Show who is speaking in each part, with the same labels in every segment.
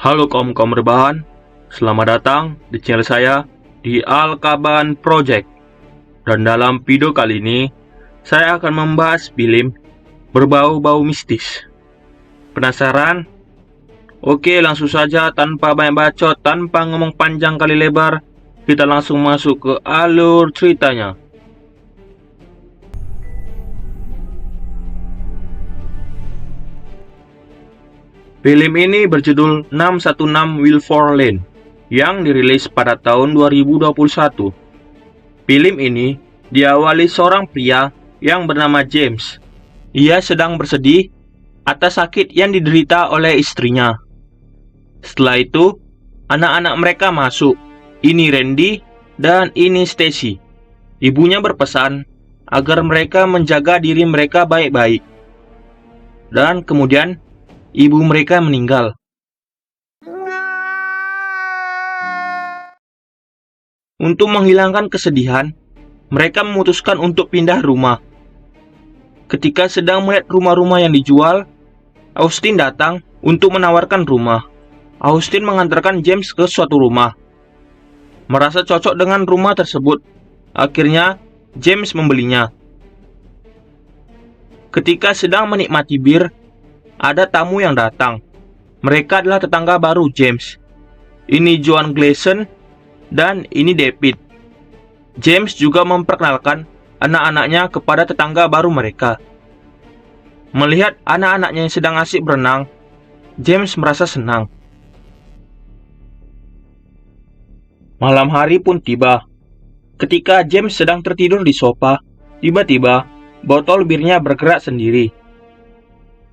Speaker 1: Halo kaum-kaum rebahan, selamat datang di channel saya di Al-Kaban Project. Dan dalam video kali ini, saya akan membahas film berbau-bau mistis. Penasaran? Oke, langsung saja tanpa banyak bacot, tanpa ngomong panjang kali lebar, kita langsung masuk ke alur ceritanya. Film ini berjudul 616 Wilford Lane yang dirilis pada tahun 2021. Film ini diawali seorang pria yang bernama James. Ia sedang bersedih atas sakit yang diderita oleh istrinya. Setelah itu, anak-anak mereka masuk. Ini Randy dan ini Stacy. Ibunya berpesan agar mereka menjaga diri mereka baik-baik. Dan kemudian ibu mereka meninggal. Untuk menghilangkan kesedihan, mereka memutuskan untuk pindah rumah. Ketika sedang melihat rumah-rumah yang dijual, Austin datang untuk menawarkan rumah. Austin mengantarkan James ke suatu rumah. Merasa cocok dengan rumah tersebut, akhirnya James membelinya. Ketika sedang menikmati bir, ada tamu yang datang. Mereka adalah tetangga baru James. Ini Joan Gleason dan ini David. James juga memperkenalkan anak-anaknya kepada tetangga baru mereka. Melihat anak-anaknya yang sedang asik berenang, James merasa senang. Malam hari pun tiba. Ketika James sedang tertidur di sofa, tiba-tiba botol birnya bergerak sendiri.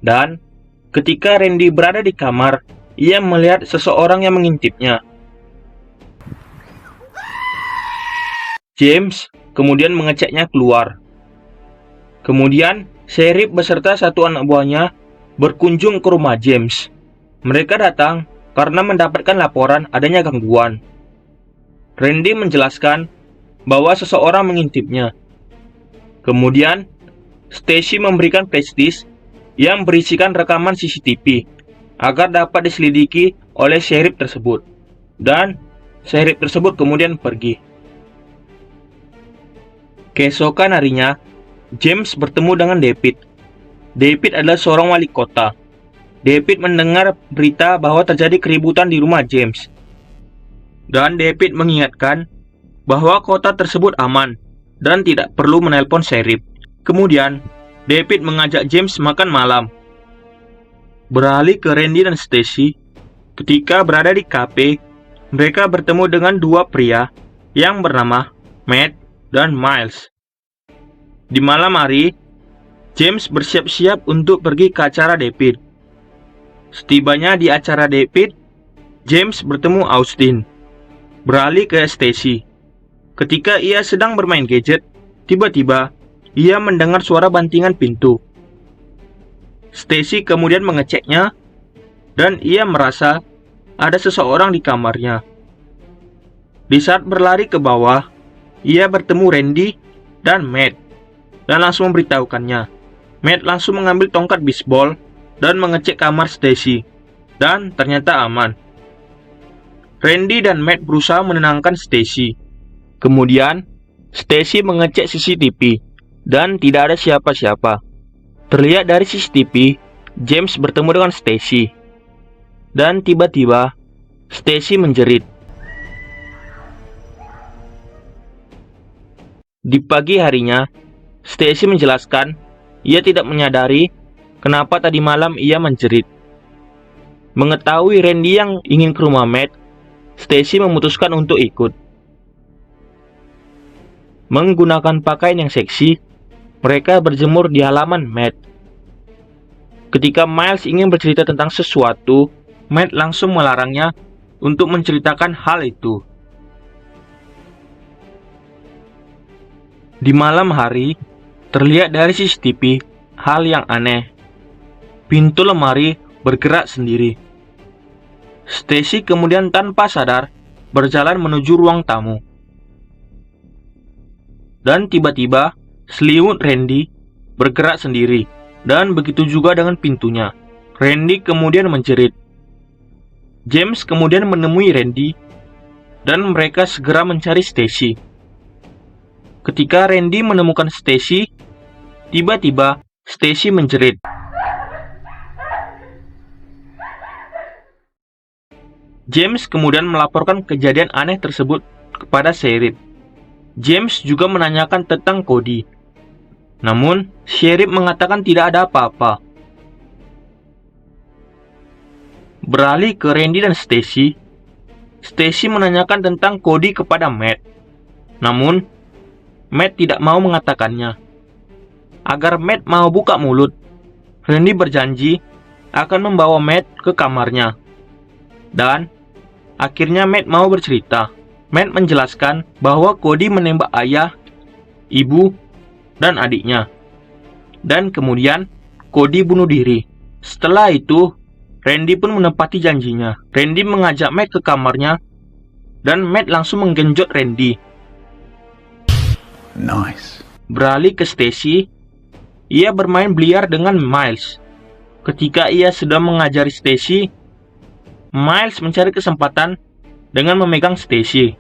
Speaker 1: Dan ketika Randy berada di kamar, ia melihat seseorang yang mengintipnya. James kemudian mengeceknya keluar. Kemudian, Sheriff beserta satu anak buahnya berkunjung ke rumah James. Mereka datang karena mendapatkan laporan adanya gangguan. Randy menjelaskan bahwa seseorang mengintipnya. Kemudian, Stacy memberikan flashdisk yang berisikan rekaman CCTV agar dapat diselidiki oleh sheriff tersebut. Dan sheriff tersebut kemudian pergi. Keesokan harinya, James bertemu dengan David. David adalah seorang wali kota. David mendengar berita bahwa terjadi keributan di rumah James. Dan David mengingatkan bahwa kota tersebut aman dan tidak perlu menelpon sheriff. Kemudian, David mengajak James makan malam. Beralih ke Randy dan Stacy, ketika berada di kafe, mereka bertemu dengan dua pria yang bernama Matt dan Miles. Di malam hari, James bersiap-siap untuk pergi ke acara David. Setibanya di acara David, James bertemu Austin. Beralih ke Stacy. Ketika ia sedang bermain gadget, tiba-tiba ia mendengar suara bantingan pintu. Stacy kemudian mengeceknya dan ia merasa ada seseorang di kamarnya. Di saat berlari ke bawah, ia bertemu Randy dan Matt dan langsung memberitahukannya. Matt langsung mengambil tongkat bisbol dan mengecek kamar Stacy dan ternyata aman. Randy dan Matt berusaha menenangkan Stacy. Kemudian, Stacy mengecek CCTV dan tidak ada siapa-siapa. Terlihat dari CCTV, James bertemu dengan Stacy. Dan tiba-tiba, Stacy menjerit. Di pagi harinya, Stacy menjelaskan ia tidak menyadari kenapa tadi malam ia menjerit. Mengetahui Randy yang ingin ke rumah Matt, Stacy memutuskan untuk ikut. Menggunakan pakaian yang seksi, mereka berjemur di halaman Matt. Ketika Miles ingin bercerita tentang sesuatu, Matt langsung melarangnya untuk menceritakan hal itu. Di malam hari, terlihat dari CCTV hal yang aneh. Pintu lemari bergerak sendiri. Stacy kemudian tanpa sadar berjalan menuju ruang tamu. Dan tiba-tiba selimut Randy bergerak sendiri. Dan begitu juga dengan pintunya. Randy kemudian menjerit. James kemudian menemui Randy, dan mereka segera mencari Stacy. Ketika Randy menemukan Stacy, tiba-tiba Stacy menjerit. James kemudian melaporkan kejadian aneh tersebut kepada sheriff. James juga menanyakan tentang Cody. Namun, sheriff mengatakan tidak ada apa-apa. Beralih ke Randy dan Stacy. Stacy menanyakan tentang Cody kepada Matt. Namun, Matt tidak mau mengatakannya. Agar Matt mau buka mulut, Randy berjanji akan membawa Matt ke kamarnya. Dan akhirnya Matt mau bercerita. Matt menjelaskan bahwa Cody menembak ayah, ibu, dan adiknya. Dan kemudian Cody bunuh diri. Setelah itu, Randy pun menepati janjinya. Randy mengajak Matt ke kamarnya, dan Matt langsung menggenjot Randy.
Speaker 2: Nice.
Speaker 1: Beralih ke Stacy, ia bermain biliar dengan Miles. Ketika ia sedang mengajari Stacy, Miles mencari kesempatan dengan memegang Stacy.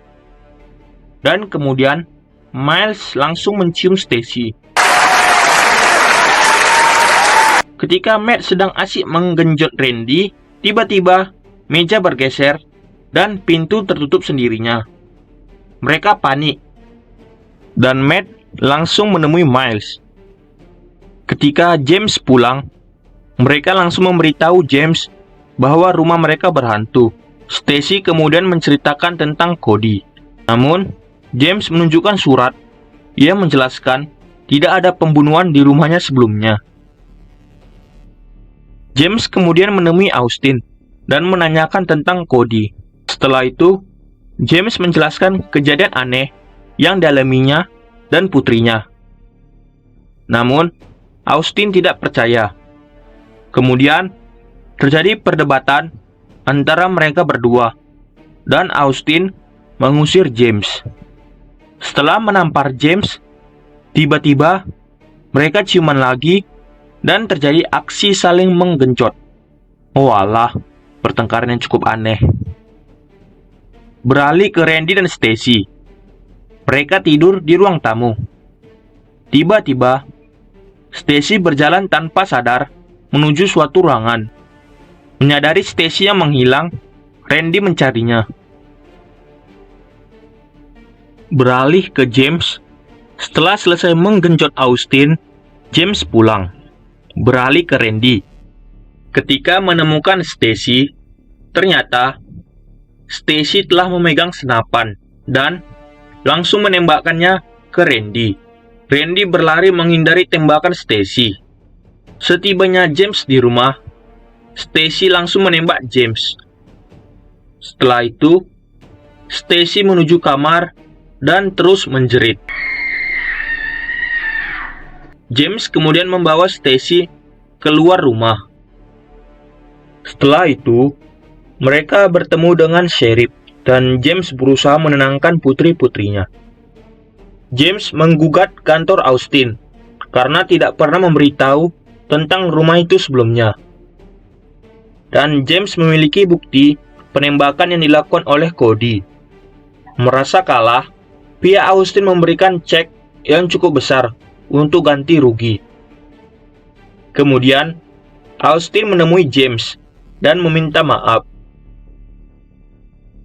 Speaker 1: Dan kemudian, Miles langsung mencium Stacy. Ketika Matt sedang asyik menggenjot Randy, tiba-tiba meja bergeser dan pintu tertutup sendirinya. Mereka panik, dan Matt langsung menemui Miles. Ketika James pulang, mereka langsung memberitahu James bahwa rumah mereka berhantu. Stacy kemudian menceritakan tentang Cody. Namun, James menunjukkan surat. Ia menjelaskan tidak ada pembunuhan di rumahnya sebelumnya. James kemudian menemui Austin dan menanyakan tentang Cody. Setelah itu, James menjelaskan kejadian aneh yang dialaminya dan putrinya. Namun, Austin tidak percaya. Kemudian, terjadi perdebatan antara mereka berdua, dan Austin mengusir James. Setelah menampar James, tiba-tiba mereka ciuman lagi dan terjadi aksi saling menggenjot. Oh alah, pertengkaran yang cukup aneh. Beralih ke Randy dan Stacy. Mereka tidur di ruang tamu. Tiba-tiba, Stacy berjalan tanpa sadar menuju suatu ruangan. Menyadari Stacy yang menghilang, Randy mencarinya. Beralih ke James. Setelah selesai menggenjot Austin, James pulang. Beralih ke Randy. Ketika menemukan Stacy, ternyata Stacy telah memegang senapan dan langsung menembakkannya ke Randy. Randy berlari menghindari tembakan Stacy. Setibanya James di rumah, Stacy langsung menembak James. Setelah itu, Stacy menuju kamar dan terus menjerit. James kemudian membawa Stacy keluar rumah. Setelah itu, mereka bertemu dengan sheriff dan James berusaha menenangkan putri-putrinya. James menggugat kantor Austin karena tidak pernah memberitahu tentang rumah itu sebelumnya. Dan James memiliki bukti penembakan yang dilakukan oleh Cody. Merasa kalah, pihak Austin memberikan cek yang cukup besar untuk ganti rugi. Kemudian, Austin menemui James dan meminta maaf.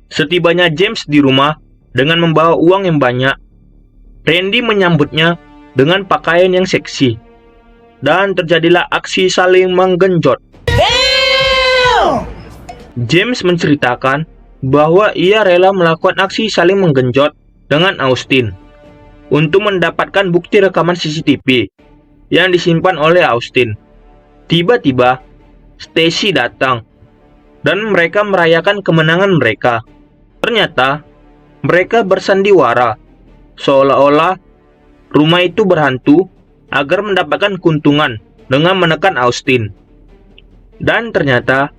Speaker 1: Setibanya James di rumah dengan membawa uang yang banyak, Randy menyambutnya dengan pakaian yang seksi. Dan terjadilah aksi saling menggenjot. James menceritakan bahwa ia rela melakukan aksi saling menggenjot dengan Austin untuk mendapatkan bukti rekaman CCTV yang disimpan oleh Austin. Tiba-tiba, Stacy datang, dan mereka merayakan kemenangan mereka. Ternyata, mereka bersandiwara, seolah-olah rumah itu berhantu agar mendapatkan keuntungan dengan menekan Austin. Dan ternyata,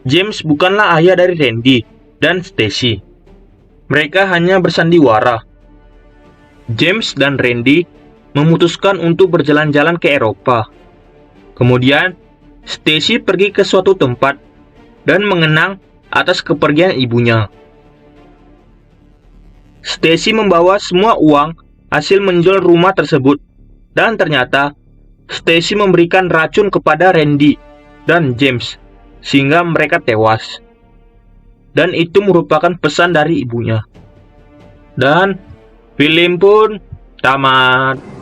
Speaker 1: James bukanlah ayah dari Randy dan Stacy. Mereka hanya bersandiwara. James dan Randy memutuskan untuk berjalan-jalan ke Eropa. Kemudian, Stacy pergi ke suatu tempat dan mengenang atas kepergian ibunya. Stacy membawa semua uang hasil menjual rumah tersebut, dan ternyata Stacy memberikan racun kepada Randy dan James sehingga mereka tewas. Dan itu merupakan pesan dari ibunya. Dan film pun tamat.